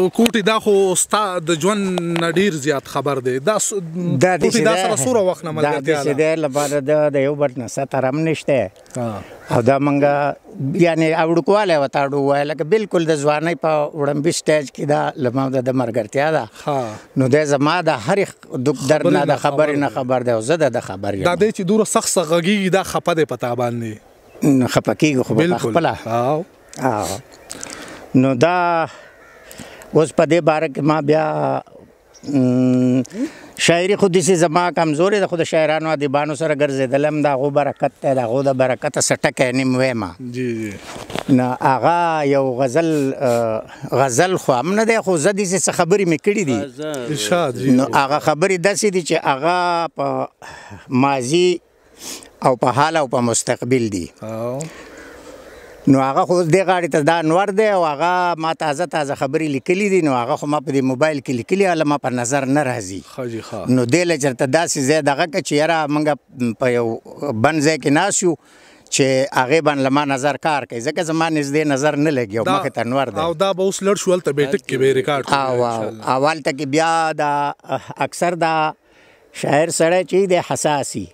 کوټي دا خو ستا د ژوند نه ډېر زیات خبر دی دا کوټي دا سره څومره وخت نه ملګرتیا ده دا دی لپاره د یو بل نه سطر هم نشته او دا موږ یعنې اوړکوالی ورته اړ ووایه لکه بلکل د ځوانۍ په وړمبي سټیج کې دا له ما د ملګرتیا ده نو دی زما د هرې دک درد نه د خبرې نه خبر دی او زه د خبر یم دا دی چې دومره سخت سخت غږېږي دا خفه دی په تا باندې خفه کېږي خو په خپله نو دا اوس په دې باره کې ما بیا شاعري خو داسې زما کمزورې ده خو د شاعرانو ادیبانو سره ګرځېدلم د هغو برکت دی د هغو د برکته څه ټکی نیم ویمه نو هغه یو غزل خو هم نه دی خو زه داسې څه خبرې مې کړي دي نو هغه خبرې داسې دي چې هغه په ماضي او په حال او په مستقبل دي نو هغه خو دې غاړې ته دا انور دی او هغه ما تازه خبرې لیکلي دي نو هغه خو ما په دې موبایل کې لیکلي هله ما په نظر نه راځي نو دې له چېرته داسې ځای دغه که چې یاره موږ په یو بند ځای کې ناست یو چې هغې باندې له ما نظر کار کوي ځکه زما نږدې نظر نه لګي او مخې ته انور دی او دا به اوس لړ شو هلته بیټک کې به یې ریکارډ او هلته کې بیا دا اکثر دا شاعر سړی چې دی حساسي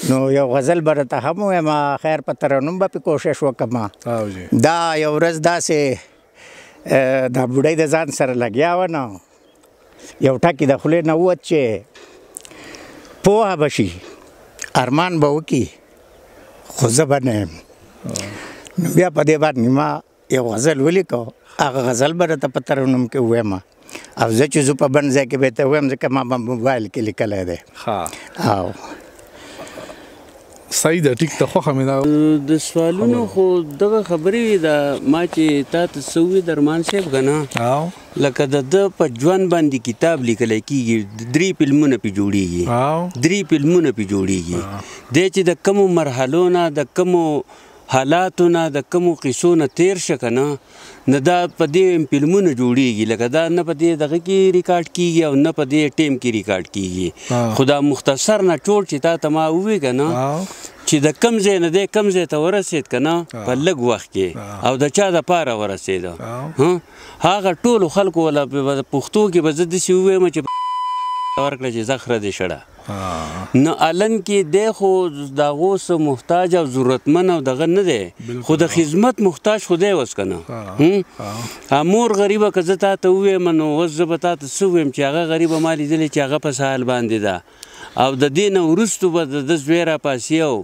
نو یو غزل به راته هم ووایم خیر په ترنم به پې کوشش وکړم دا یو ورځ داسې دا بوډۍ د ځان سره لګیا وه نو یو ټکي د خولې نه ووت چې پوهه به شي ارمان به وکړي خو زه به نه یم نو بیا په دې باندې ما یو غزل ولیکو هغه غزل به راته په ترنم کې ووایم او زه چې زه په بند ځای کې به ته ووایم ځکه ما په موبایل کې لیکلی دی او صحیح ده ټیک ته خوښه مې ده د سوالونو خو دغه خبرې ده ما چې تا ته څه ووي درمان صاحب که نه لکه د ده په ژوند باندې کتاب لیکلی کېږي 3 فلمونه پې جوړېږي 3 فلمونه پې جوړېږي دی چې د کومو مرحلو نه د کومو حالاتو نه د کومو قصو نه تیر شه که نه نه دا په دې فلمونه جوړېږي لکه دا نه په دې دغه کې ریکارډ کېږي او نه په دې ټیم کې ریکارډ کېږي خو دا مختصر نچوړ چې تا ته ما ووایي که نه چې د کم ځای نه دی کم ځای ته ورسېد که نه په لږ وخت کې او د چا دپاره ورسېده هغه ټولو خلکو وله پښتو کې به زه داسې ووایم چې ورکړه چې زخره دې شړه نو الن کې دی خو د هغو څه محتاج او ضرورتمن او دغه نه دی خو د خدمت محتاج خو دی اوس که نه مور غریبه که زه تا ته ووایم نو اوس زه به تا ته څه ووایم چې هغه غریبه ما لیدلې چې هغه په سهال باندې ده او د دې نه وروستو به د ده زوی راپاسي او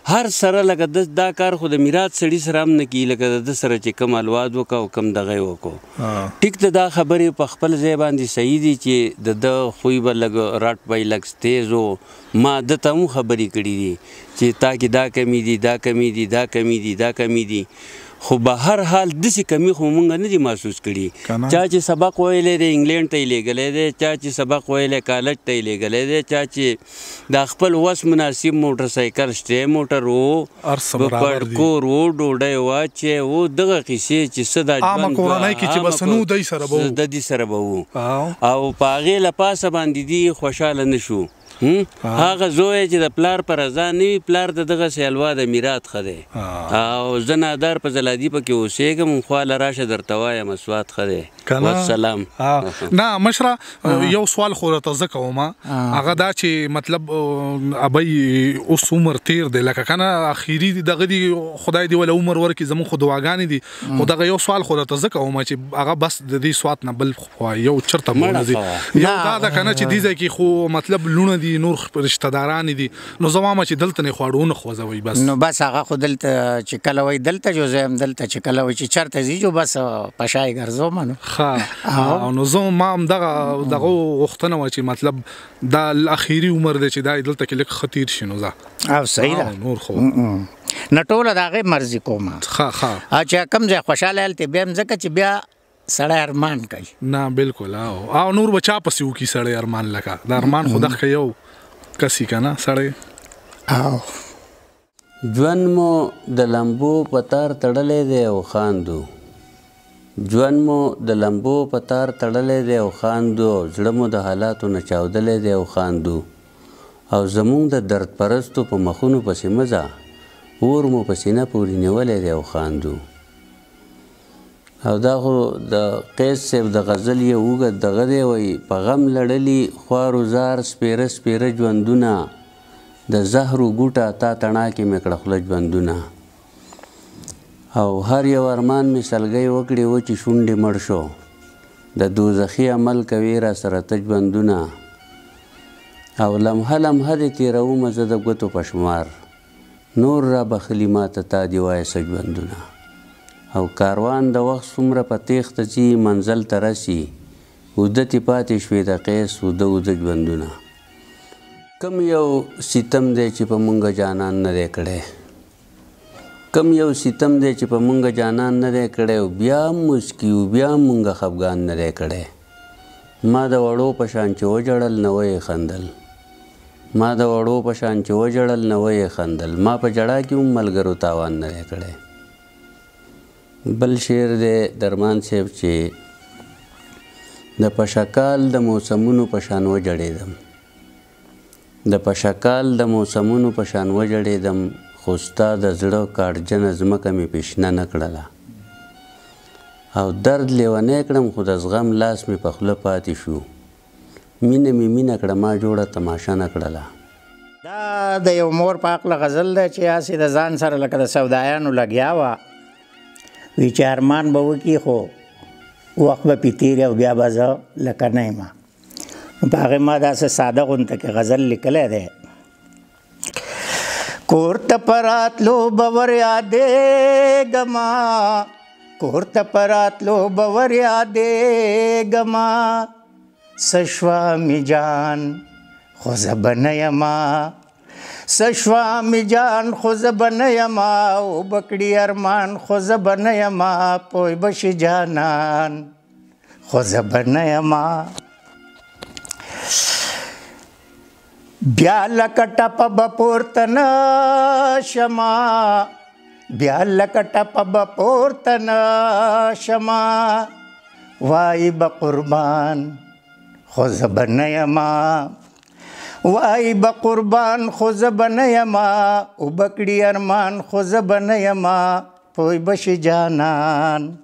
هر سره لکه دا کار خو د میرات سړي سره هم نه کېږي لکه د ده سره چې کم الواد وکړه او کم دغه یې وکړو ټیک ته دا خبرې په خپل ځای باندې صحیح دي چې د ده خوی به لږ راټ به لږ تیز و ما ده ته هم خبرې کړي دي چې تا کې دا کمی دي دا کمی دي دا کمی دي دا کمی دي خو به هر حال داسې کمی خو مونږ نه دي محسوس کړي چا چې سبق ویلی دی انګلینډ ته یې لیږلی دی چا چې سبق ویلی کالج ته یې لیږلی دی چا چې دا خپل وس مناسب موټر سایکل شته موټر و پړکور و ډوډۍ واچی و دغه قیسې چې څه دا عامه کورنۍ کې چې به څه نو دی سره به و د دې سره به و او په هغې له پاسه باندې دي خوشحاله نه شو هغه زوی چې د پلار په رضا نه وي پلار د دغسې حلوا د میرات ښه دی او زه نادار په زلادي پکې اوسېږم خواله راشه درته وایم سوات ښه دی والسلام نه مشره یو سوال خو راته زه کوم هغه دا چې مطلب ابۍ اوس عمر تیر دی لکه که نه اخري دغه دي خدای دې وله عمر ورکړي زموږ خو دعاګانې دي خو دغه یو سوال خو راته زه کوم چې هغه بس د دې سوات نه بل خوا یو چرته مونه دي یو دا ده که نه چې دې ځای کې خو مطلب لونه دي نور رشته داران دي نو زه وایم چې دلته نه خواړو نه خوځوئ بس نو بس هغه خو دلته چې کله وایي دلته جو زه هم دلته چې کله وایي چې چېرته ځي جو بس په شای ګرځوم نو ښه نو زه ما هم دغه غوښتنه وه چې مطلب دا اخري عمر دی چې دا دلته کې لږ ښه تېر شي نو زه او صحیح ده نور خو نه ټوله د هغې مرضي کوم چې کوم ځای خوشحاله هلته بیا هم ځکه چې بیا سړی ارمان کوي نه بالکل او نور به چا پسې وکړي سړی ارمان لکه د ارمان خو دغه یو کسی که نه سړی ژوند مو د لمبو په تار تړلی دی او خاندو ژوند مو د لمبو په تار تړلی دی او خاندو او زړه مو د حالاتو نه چاودلی دی او خاندو او زمونږ د درد پرستو په مخونو پسې مه ځه اور مو په سینه پورې نیولی دی او خاندو او دا خو د قیس صاحب د غزل یو اوږد دغه دی وایي په غم لړلي خوارو زار سپېره سپېره ژوندونه د زهرو ګوټه تا تڼاکې مې کړه خوله ژوندونه او هر یو ارمان مې سلګۍ وکړې وچې شونډې مړ شو د دوزخي عمل کوي را سره ته ژوندونه او لمحه لمحه دې تېرومه زه د ګوتو په شمار نور را بخلي ماته تا دې وایه څه ژوندونه او کاروان د وخت څومره په تیښته ځي منزل ته رسي اوده تې پاتې شوې د قیس اوده اوده ژوندونه کم یو ستم دی چې په مونږه جانان نه دی کړی کم یو ستم دی چې په مونږه جانان نه دی کړی او بیا هم مسکي او بیا هم مونږه خفګان نه دی کړی ما د وړو په شان چې وجړل نه ویې خندل ما د وړو په شان چې وجړل نه ویې خندل ما په جړا کې هم ملګرو تاوان نه دی کړی بل شعر دی درمان صاحب چې د پشکال د موسمونو په شان وجړېدم د پشکال د موسمونو په شان وجړېدم خو ستا د زړه کاړجنه ځمکه مې پیشنه نه کړله او درد لیونی کړم خو د زغم لاس مې په خوله پاتې شو مینه مې مینه کړه ما جوړه تماشه نه کړله دا د یو مور په هکله غزل دی چې هسې د ځان سره لکه د سودایانو لګیا وه وی چې ارمان به وکړي خو وخت به پې تېر او بیا به زه لکه نه یم نو په هغې ما داسې ساده غونته کې غزل لیکلی دی کور ته په راتلو به ور یادېږمه کور ته په راتلو به ور یادېږمه څه شوه مې جان خو زه به نه یمه څه شوه مې جان خو زه به نه یمه اوبه کړي ارمان خو زه به نه یمه پوی به شي جانان خو زه به نه یمه بیا لکه ټپه به پورته نه شمه بیا لکه ټپه به پورته نه شمه وایي به قربان خو زه به نه یمه وای به قربان خو زه به نه یمه اوبه کړي ارمان خو زه به نه یمه پوی به شي جانان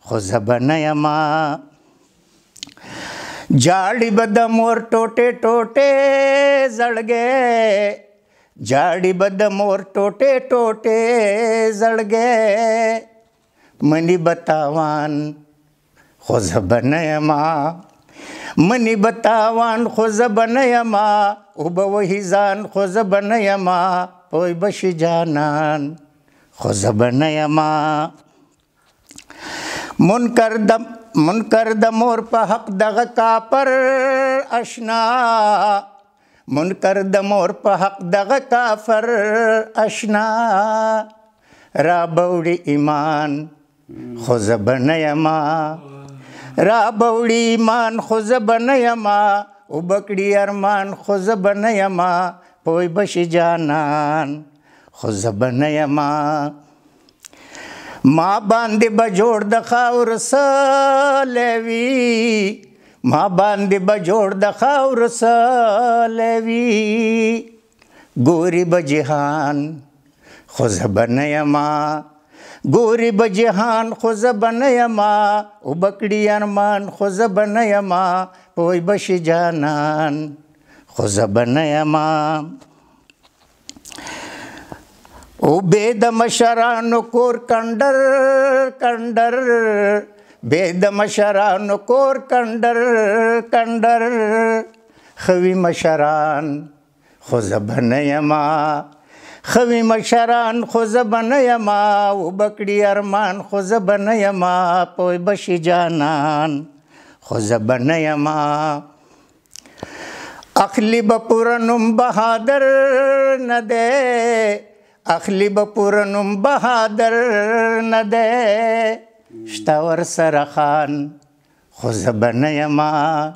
خو زه به نه یمه جاړي به د مور ټوټې ټوټې زړګې جاړي به د مور ټوټې ټوټې زړګې منی به تاوان خو زه به نه یمه منی به تاوان خو زه به نه یمه اوبه وهي ځان خو زه به نه یمه پوی به شي جانان خو زه به نه یمه منکر د مور په حق دغه کافر اشنا منکر د مور په حق دغه کافر اشنا را بوړي ایمان خو زه به نه یمه را بوړي ایمان خو زه به نه یمه اوبه کړي ارمان خو زه به نه یمه پوی به شي جانان خو زه به نه یمه ما باندې به جوړ د خاور سلی وي ما باندې به جوړ د خاور سلی وي ګوري به جهان خو زه به نه یمه ګوري به جهان خو زه به نه یمه اوبه کړي ارمان خو زه به نه یمه پوی به شي جانان خو زه به نه یمه او بې د مشرانو کور کنډر کنډر بې د مشرانو کور کنډر کنډر خوي مشران خو زه به نه یمه خوي مشران خو زه به نه یمه اوبه کړي ارمان خو زه به نه یمه پوی به شي جانان خو زه به نه یمه اخلي به پوره نوم بهادر نه دی اخلی به پوره نوم بهادر نه دی شته ورسره خان خو زه به نه یمه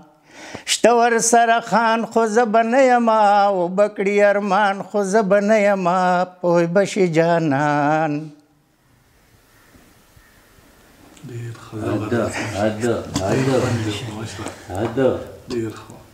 شته ورسره خان خو زه به نه یمه اوبه کړي ارمان خو زه به نه یمه پوی به شي جانان ډېر ښه